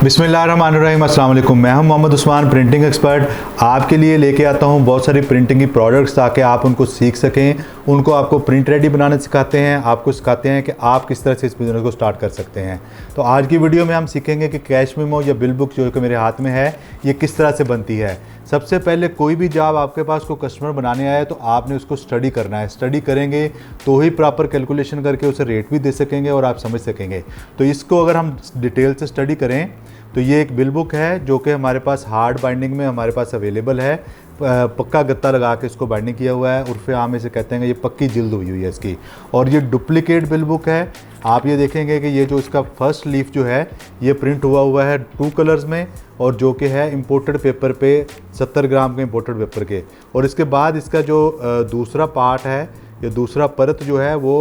बिस्मिल्लाहिर्रहमानिर्रहीम, अस्सलाम वालेकुम। मैं हूं मोहम्मद उस्मान, प्रिंटिंग एक्सपर्ट। आपके लिए लेके आता हूं बहुत सारी प्रिंटिंग की प्रोडक्ट्स ताकि आप उनको सीख सकें। उनको आपको प्रिंट रेडी बनाना सिखाते हैं, आपको सिखाते हैं कि आप किस तरह से इस बिज़नेस को स्टार्ट कर सकते हैं। तो आज की वीडियो में हम सीखेंगे कि कैश मेमो या बिल बुक जो कि मेरे हाथ में है ये किस तरह से बनती है। सबसे पहले कोई भी जॉब आपके पास को कस्टमर बनाने आए तो आपने उसको स्टडी करना है। स्टडी करेंगे तो ही प्रॉपर कैलकुलेशन करके उसे रेट भी दे सकेंगे और आप समझ सकेंगे। तो इसको अगर हम डिटेल से स्टडी करें तो ये एक बिल बुक है जो कि हमारे पास हार्ड बाइंडिंग में हमारे पास अवेलेबल है। पक्का गत्ता लगा के इसको बाइंडिंग किया हुआ है। उर्फ़े आम इसे कहते हैं कि ये पक्की जिल्द हुई हुई है इसकी। और ये डुप्लीकेट बिल बुक है। आप ये देखेंगे कि ये जो इसका फर्स्ट लीफ जो है ये प्रिंट हुआ है 2 कलर्स में और जो कि है इंपोर्टेड पेपर पे 70 ग्राम के इंपोर्टेड पेपर के। और इसके बाद इसका जो दूसरा पार्ट है या दूसरा परत जो है वो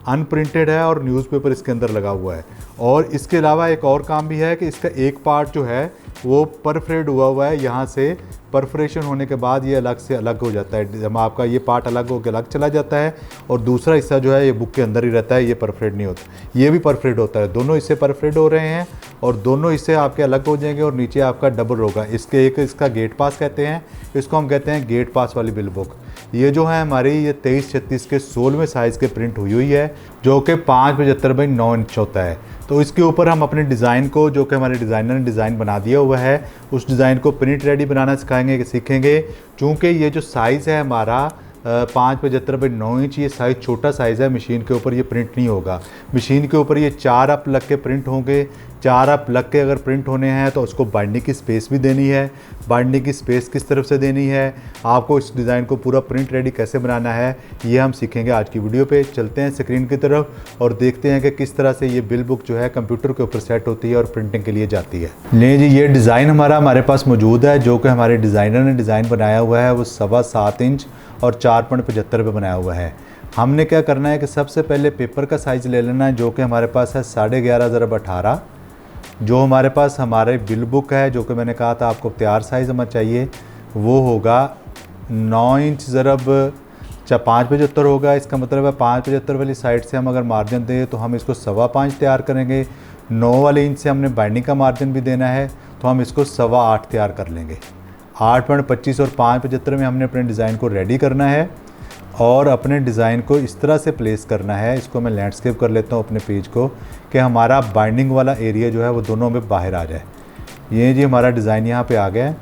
अनप्रिंटेड है और न्यूज़पेपर इसके अंदर लगा हुआ है। और इसके अलावा एक और काम भी है कि इसका एक पार्ट जो है वो परफरेट हुआ है। यहाँ से परफरेशन होने के बाद ये अलग से अलग हो जाता है। जब आपका ये पार्ट अलग होकर अलग चला जाता है और दूसरा हिस्सा जो है ये बुक के अंदर ही रहता है, ये परफरेट नहीं होता। ये भी परफरेट होता है। दोनों हिस्से परफरेट हो रहे हैं और दोनों हिस्से आपके अलग हो जाएंगे और नीचे आपका डबल होगा। इसके एक इसका गेट पास कहते हैं, इसको हम कहते हैं गेट पास वाली बिल बुक। ये जो है हमारी ये 23-36 के 16वें साइज़ के प्रिंट हुई हुई है जो कि 575 बाई 9 इंच होता है। तो इसके ऊपर हम अपने डिज़ाइन को जो कि हमारे डिज़ाइनर ने डिज़ाइन बना दिया हुआ है उस डिज़ाइन को प्रिंट रेडी बनाना सिखाएंगे सीखेंगे। चूँकि ये जो साइज़ है हमारा 575 बाई 9 इंच, ये साइज़ छोटा साइज़ है। मशीन के ऊपर ये प्रिंट नहीं होगा। मशीन के ऊपर ये 4 अप लग के प्रिंट होंगे। 4 अप लग के अगर प्रिंट होने हैं तो उसको बाइंडिंग की स्पेस भी देनी है। बाइंडिंग की स्पेस किस तरफ से देनी है, आपको इस डिज़ाइन को पूरा प्रिंट रेडी कैसे बनाना है, ये हम सीखेंगे आज की वीडियो पे। चलते हैं स्क्रीन की तरफ और देखते हैं कि किस तरह से ये बिल बुक जो है कंप्यूटर के ऊपर सेट होती है और प्रिंटिंग के लिए जाती है। ले जी, ये डिज़ाइन हमारे पास मौजूद है जो कि हमारे डिज़ाइनर ने डिज़ाइन बनाया हुआ है। वो 7.25 इंच और 4.75 पे बनाया हुआ है। हमने क्या करना है कि सबसे पहले पेपर का साइज़ ले लेना है जो कि हमारे पास है 11.5 × 18। जो हमारे पास हमारे बिल बुक है जो कि मैंने कहा था आपको तैयार साइज़ हमें चाहिए वो होगा 9 इंच ज़रब 5.75 होगा। इसका मतलब है 5.75 वाली साइड से हम अगर मार्जिन दें तो हम इसको 5.25 तैयार करेंगे। 9 वाले इंच से हमने बाइंडिंग का मार्जिन भी देना है तो हम इसको 8.25 तैयार कर लेंगे। 8.25 और 5.75 में हमने अपने डिज़ाइन को रेडी करना है और अपने डिज़ाइन को इस तरह से प्लेस करना है। इसको मैं लैंडस्केप कर लेता हूँ अपने पेज को कि हमारा बाइंडिंग वाला एरिया जो है वो दोनों में बाहर आ जाए। ये जी हमारा डिज़ाइन यहाँ पे आ गया है।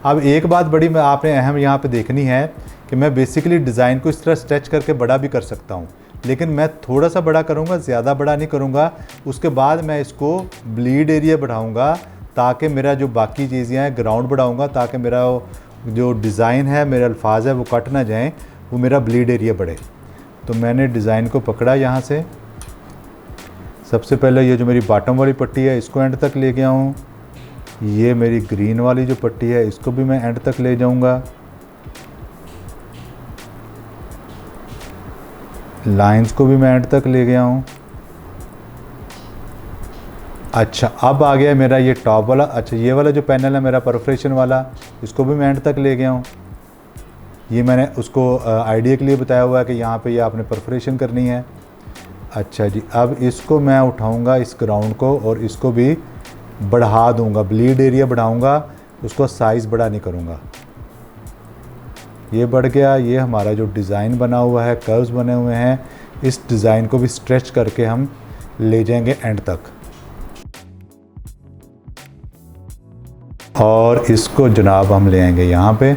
अब एक बात बड़ी मैं आपने अहम यहाँ पे देखनी है कि मैं बेसिकली डिज़ाइन को इस तरह स्ट्रेच करके बड़ा भी कर सकता हूँ, लेकिन मैं थोड़ा सा बड़ा करूँगा, ज़्यादा बड़ा नहीं करूँगा। उसके बाद मैं इसको ब्लीड एरिया बढ़ाऊँगा ताकि मेरा जो बाकी चीज़ें हैं ग्राउंड बढ़ाऊँगा ताकि मेरा जो डिज़ाइन है, मेरे अल्फाज है वो कट ना जाएँ, वो मेरा ब्लीड एरिया बढ़े। तो मैंने डिज़ाइन को पकड़ा यहाँ से। सबसे पहले ये जो मेरी बॉटम वाली पट्टी है इसको एंड तक ले गया हूँ। ये मेरी ग्रीन वाली जो पट्टी है इसको भी मैं एंड तक ले जाऊँगा। लाइंस को भी मैं एंड तक ले गया हूँ। अच्छा, अब आ गया मेरा ये टॉप वाला। अच्छा, ये वाला जो पैनल है मेरा परफोरेशन वाला, इसको भी मैं एंड तक ले गया हूँ। ये मैंने उसको आइडिया के लिए बताया हुआ है कि यहाँ पे ये आपने परफोरेशन करनी है। अच्छा जी, अब इसको मैं उठाऊँगा इस ग्राउंड को और इसको भी बढ़ा दूँगा, ब्लीड एरिया बढ़ाऊँगा, उसको साइज़ बड़ा नहीं करूँगा। ये बढ़ गया। ये हमारा जो डिज़ाइन बना हुआ है, कर्व्स बने हुए हैं, इस डिज़ाइन को भी स्ट्रेच करके हम ले जाएंगे एंड तक। और इसको जनाब हम ले आएंगे यहाँ पे।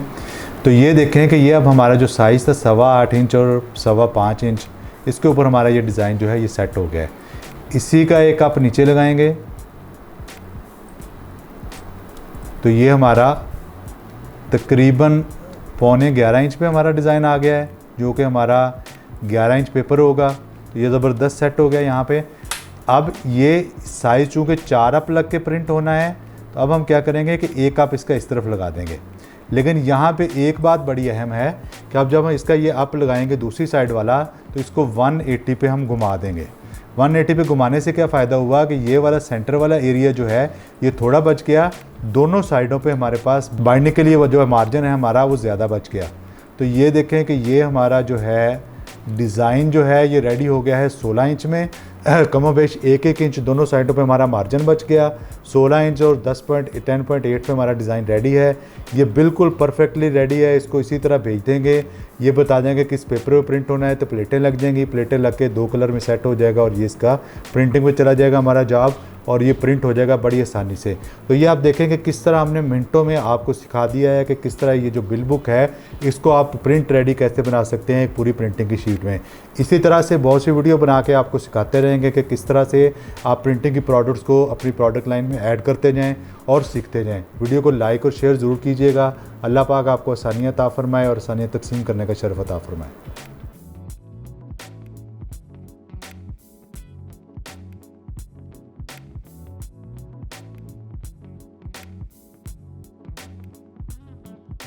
तो ये देखें कि ये अब हमारा जो साइज़ था 8.25 इंच और 5.25 इंच, इसके ऊपर हमारा ये डिज़ाइन जो है ये सेट हो गया है। इसी का एक आप नीचे लगाएंगे तो ये हमारा तकरीबन 11.25 इंच पे हमारा डिज़ाइन आ गया है जो कि हमारा 11 इंच पेपर होगा। तो ये ज़बरदस्त सेट हो गया यहाँ पे। अब ये साइज़ चूँकि 4 अप लग के प्रिंट होना है तो अब हम क्या करेंगे कि एक अप इसका इस तरफ लगा देंगे। लेकिन यहाँ पे एक बात बड़ी अहम है कि अब जब हम इसका ये अप लगाएंगे दूसरी साइड वाला तो इसको 180 पे हम घुमा देंगे। 180 पे घुमाने से क्या फ़ायदा हुआ कि ये वाला सेंटर वाला एरिया जो है ये थोड़ा बच गया। दोनों साइडों पे हमारे पास बाइंडिंग के लिए वो जो मार्जिन है हमारा वो ज़्यादा बच गया। तो ये देखें कि ये हमारा जो है डिज़ाइन जो है ये रेडी हो गया है 16 इंच में। कमोबेश 1-1 इंच दोनों साइडों पे हमारा मार्जिन बच गया। 16 इंच और 10.8 पे हमारा डिज़ाइन रेडी है। ये बिल्कुल परफेक्टली रेडी है। इसको इसी तरह भेज देंगे, ये बता देंगे किस पेपर पे प्रिंट होना है, तो प्लेटें लग जाएंगी। प्लेटें लग के 2 कलर में सेट हो जाएगा और ये इसका प्रिंटिंग में चला जाएगा हमारा जॉब, और ये प्रिंट हो जाएगा बड़ी आसानी से। तो ये आप देखेंगे किस तरह हमने मिनटों में आपको सिखा दिया है कि किस तरह ये जो बिल बुक है इसको आप प्रिंट रेडी कैसे बना सकते हैं एक पूरी प्रिंटिंग की शीट में। इसी तरह से बहुत सी वीडियो बना के आपको सिखाते रहेंगे कि किस तरह से आप प्रिंटिंग की प्रोडक्ट्स को अपनी प्रोडक्ट लाइन में ऐड करते जाएँ और सीखते जाएँ। वीडियो को लाइक और शेयर ज़रूर कीजिएगा। अल्लाह पाक आपको आसानियाँ अता फरमाए और आसानियाँ तकसीम करने का शरफ अता फरमाए।